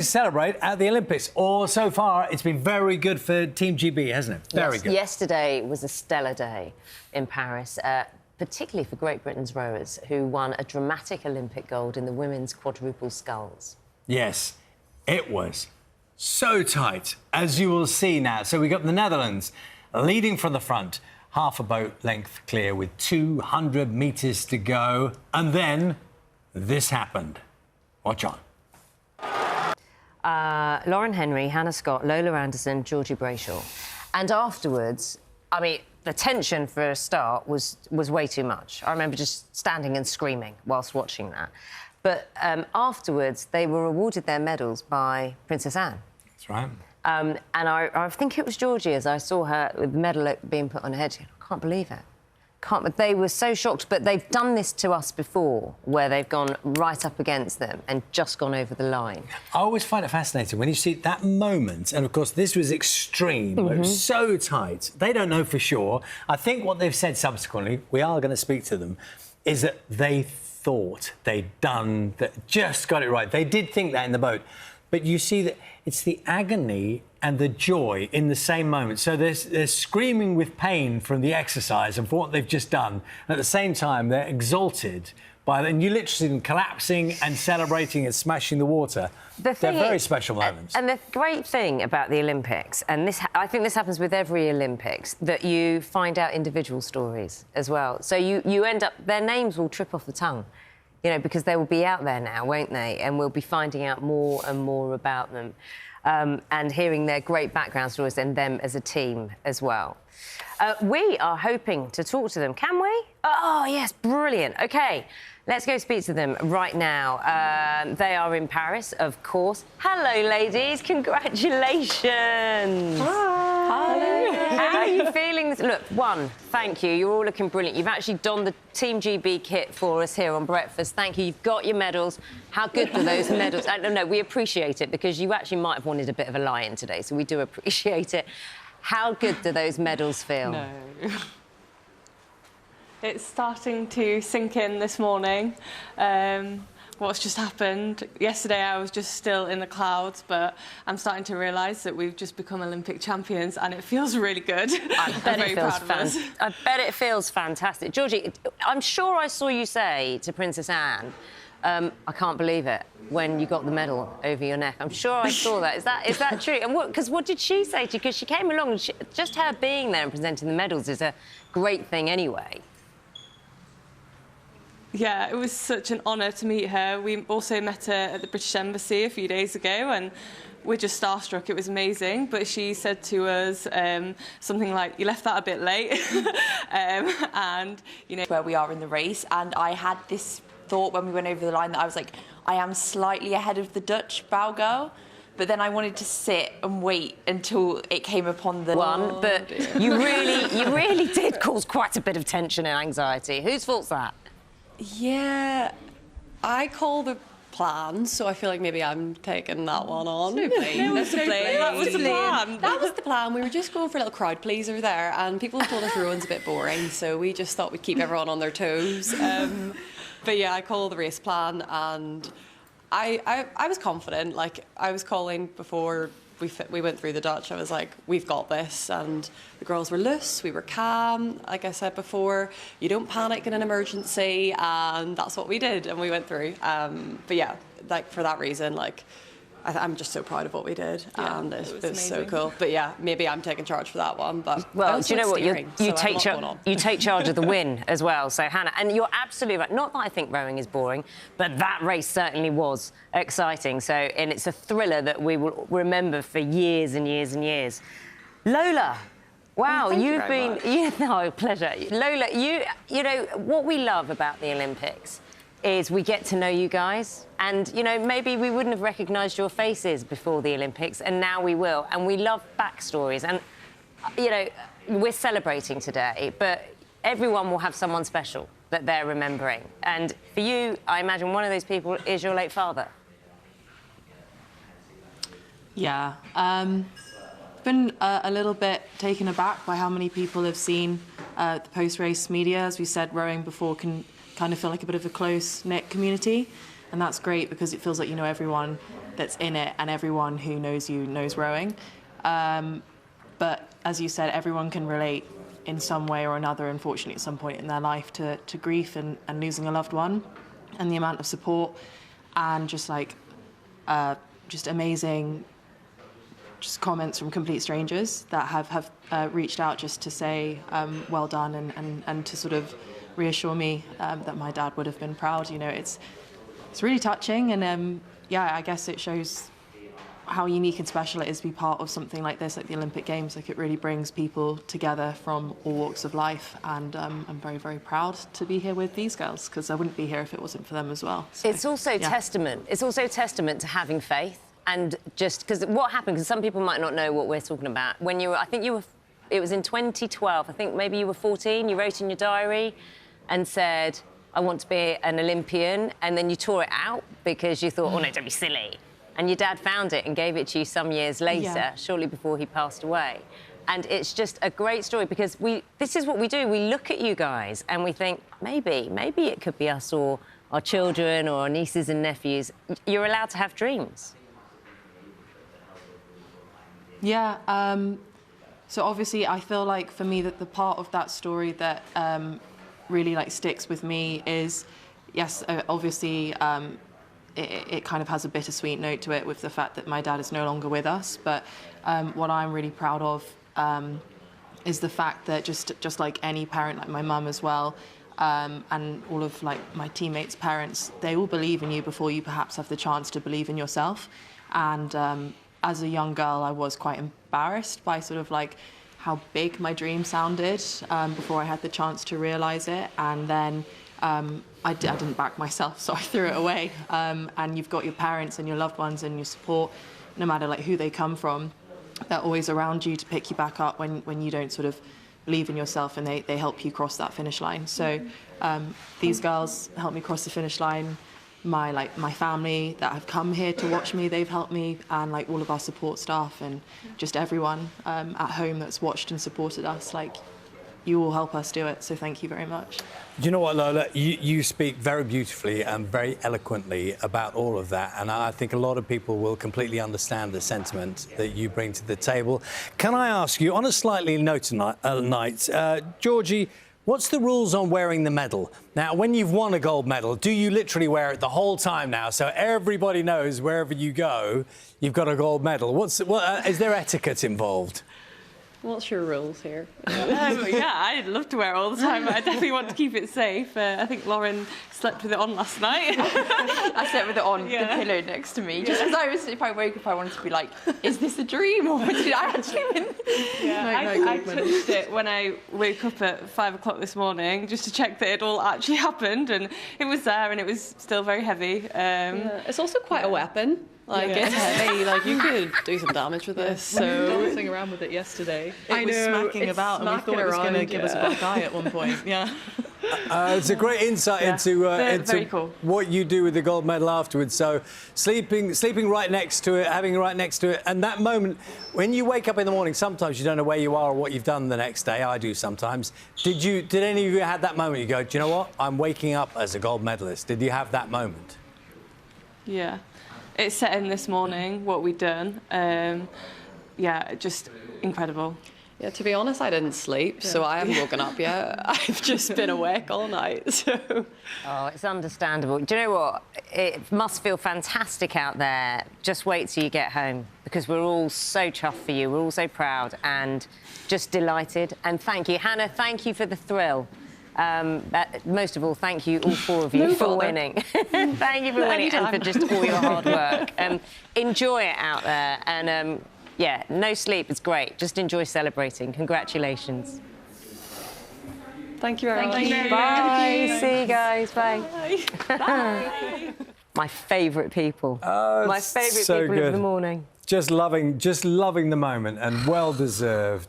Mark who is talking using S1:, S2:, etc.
S1: Celebrate at the Olympics. Or so far, it's been very good for Team GB, hasn't it? Very good.
S2: Yesterday was a stellar day in Paris, particularly for Great Britain's rowers, who won a dramatic Olympic gold in the women's quadruple sculls.
S1: Yes, it was so tight, as you will see now. So we got the Netherlands leading from the front, half a boat length clear with 200 metres to go. And then this happened. Watch on.
S2: Lauren Henry, Hannah Scott, Lola Anderson, Georgie Brayshaw. And afterwards, I mean, the tension for a start was way too much. I remember just standing and screaming whilst watching that. But afterwards, they were awarded their medals by Princess Anne.
S1: That's right.
S2: And I think it was Georgie, as I saw her with the medal being put on her head. I can't believe it. But they were so shocked. But they've done this to us before, where they've gone right up against them and just gone over the line.
S1: I always find it fascinating when you see that moment, and of course this was extreme, it was so tight. They don't know for sure. I think what they've said subsequently, we are going to speak to them, is that they thought they'd done that, just got it right. They did think that in the boat. But you see that it's the agony and the joy in the same moment. So they're screaming with pain from the exercise and for what they've just done. And at the same time, they're exalted by it. And you literally see them collapsing and celebrating and smashing the water. They're very special moments.
S2: And the great thing about the Olympics, and I think this happens with every Olympics, that you find out individual stories as well. So you end up, their names will trip off the tongue. You know, because they will be out there now, won't they? And we'll be finding out more and more about them and hearing their great background stories and them as a team as well. We are hoping to talk to them. Can we? Oh, yes, brilliant. OK, let's go speak to them right now. They are in Paris, of course. Hello, ladies. Congratulations.
S3: Hi.
S2: How are you feeling? Look, thank you. You're all looking brilliant. You've actually donned the Team GB kit for us here on breakfast. Thank you. You've got your medals. How good are those medals? No, we appreciate it because you actually might have wanted a bit of a lie-in today, so we do appreciate it. How good do those medals feel?
S3: No. It's starting to sink in this morning. What's just happened. Yesterday I was just still in the clouds, but I'm starting to realise that we've just become Olympic champions and it feels really good.
S2: I bet it feels fantastic. Georgie, I'm sure I saw you say to Princess Anne, I can't believe it, when you got the medal over your neck. I'm sure I saw that. Is that true? And what did she say to you? Because she came along and just her being there and presenting the medals is a great thing anyway.
S3: Yeah, it was such an honour to meet her. We also met her at the British Embassy a few days ago and we're just starstruck. It was amazing. But she said to us something like, you left that a bit late. And, you know...
S4: Where we are in the race. And I had this thought when we went over the line that I was like, I am slightly ahead of the Dutch bow girl. But then I wanted to sit and wait until it came upon the...
S2: But you really did cause quite a bit of tension and anxiety. Whose fault's that?
S5: Yeah, I call the plan, so I feel like maybe I'm taking that one on.
S3: That was the plan.
S5: That was the plan. We were just going for a little crowd pleaser there, and people told us rowing's a bit boring, so we just thought we'd keep everyone on their toes. But yeah, I call the race plan, and I was confident. Like, I was calling before we went through the Dutch. I was like, we've got this, and the girls were loose, we were calm. Like I said before, you don't panic in an emergency, and that's what we did, and we went through. But yeah, like, for that reason, like, I'm just so proud of what we did, and it was so cool. But yeah, maybe I'm taking charge for that one. But
S2: well, do you know what? You take charge of the win as well. So Hannah, and you're absolutely right. Not that I think rowing is boring, but that race certainly was exciting. So, and it's a thriller that we will remember for years and years and years. Lola. Wow, you've been... No, pleasure. Lola, you know, what we love about the Olympics is we get to know you guys. And, you know, maybe we wouldn't have recognised your faces before the Olympics, and now we will. And we love backstories. And, you know, we're celebrating today, but everyone will have someone special that they're remembering. And for you, I imagine one of those people is your late father.
S6: Yeah. Been a little bit taken aback by how many people have seen the post-race media. As we said, rowing before can kind of feel like a bit of a close-knit community, and that's great because it feels like you know everyone that's in it, and everyone who knows you knows rowing. But as you said, everyone can relate in some way or another, unfortunately, at some point in their life to grief and losing a loved one, and the amount of support and just amazing comments from complete strangers that have reached out just to say well done and to sort of reassure me that my dad would have been proud. You know, it's really touching, and yeah, I guess it shows how unique and special it is to be part of something like this, like the Olympic Games. Like, it really brings people together from all walks of life, and I'm very, very proud to be here with these girls, because I wouldn't be here if it wasn't for them as well. So,
S2: it's also testament. It's also testament to having faith, and just because what happened, because some people might not know what we're talking about. When you were, I think you were, it was in 2012. I think maybe you were 14. You wrote in your diary and said, "I want to be an Olympian," and then you tore it out because you thought, "Oh no, don't be silly." And your dad found it and gave it to you some years later, shortly before he passed away. And it's just a great story, because this is what we do. We look at you guys and we think, maybe it could be us or our children or our nieces and nephews. You're allowed to have dreams.
S6: Yeah, so obviously I feel like for me that the part of that story that really sticks with me is, yes, obviously it kind of has a bittersweet note to it with the fact that my dad is no longer with us. But what I'm really proud of is the fact that just like any parent, like my mum as well, and all of my teammates' parents, they all believe in you before you perhaps have the chance to believe in yourself. And as a young girl, I was quite embarrassed by sort of how big my dream sounded before I had the chance to realise it. And then I didn't back myself, so I threw it away. And you've got your parents and your loved ones and your support, no matter who they come from. They're always around you to pick you back up when you don't sort of believe in yourself, and they help you cross that finish line. So these girls helped me cross the finish line. My family that have come here to watch me, they've helped me, and all of our support staff and just everyone at home that's watched and supported us. You all help us do it, so thank you very much.
S1: Do you know what, Lola? You speak very beautifully and very eloquently about all of that, and I think a lot of people will completely understand the sentiment that you bring to the table. Can I ask you, on a slightly note night, Georgie, what's the rules on wearing the medal? Now, when you've won a gold medal, do you literally wear it the whole time now, so everybody knows wherever you go, you've got a gold medal? Is there etiquette involved?
S5: What's your rules here?
S3: Yeah, I'd love to wear it all the time, but I definitely want to keep it safe. I think Lauren slept with it on last night.
S4: I slept with it on the pillow next to me, just because if I woke up, I wanted to be like, is this a dream or did I actually win?
S3: Yeah, I touched it when I woke up at 5 o'clock this morning just to check that it all actually happened, and it was there, and it was still very heavy.
S5: It's also quite a weapon. It's heavy. You could do some damage with this. So
S6: dancing around with it yesterday. It was smacking about, and we thought it was going to give us a black eye at one point. Yeah.
S1: It's a great insight into
S3: very cool.
S1: what you do with the gold medal afterwards. So sleeping right next to it, having it right next to it, and that moment when you wake up in the morning, sometimes you don't know where you are or what you've done the next day. I do sometimes. Did any of you have that moment? You go, do you know what? I'm waking up as a gold medalist. Did you have that moment?
S3: Yeah. It set in this morning, what we'd done. Yeah, just incredible.
S5: Yeah, to be honest, I didn't sleep, so I haven't woken up yet. I've just been awake all night, so...
S2: Oh, it's understandable. Do you know what? It must feel fantastic out there. Just wait till you get home, because we're all so chuffed for you. We're all so proud and just delighted. And thank you. Hannah, thank you for the thrill. Most of all, thank you, all four of you, for winning. Thank you for winning and for just all your hard work. Enjoy it out there. And, yeah, no sleep. It's great. Just enjoy celebrating. Congratulations.
S5: Thank you very much.
S3: Thank you.
S2: Bye. See you guys. Bye.
S3: Bye. Bye.
S2: My favourite people.
S1: Oh,
S2: my favourite
S1: so
S2: people
S1: good.
S2: of the morning.
S1: Just loving the moment, and well deserved.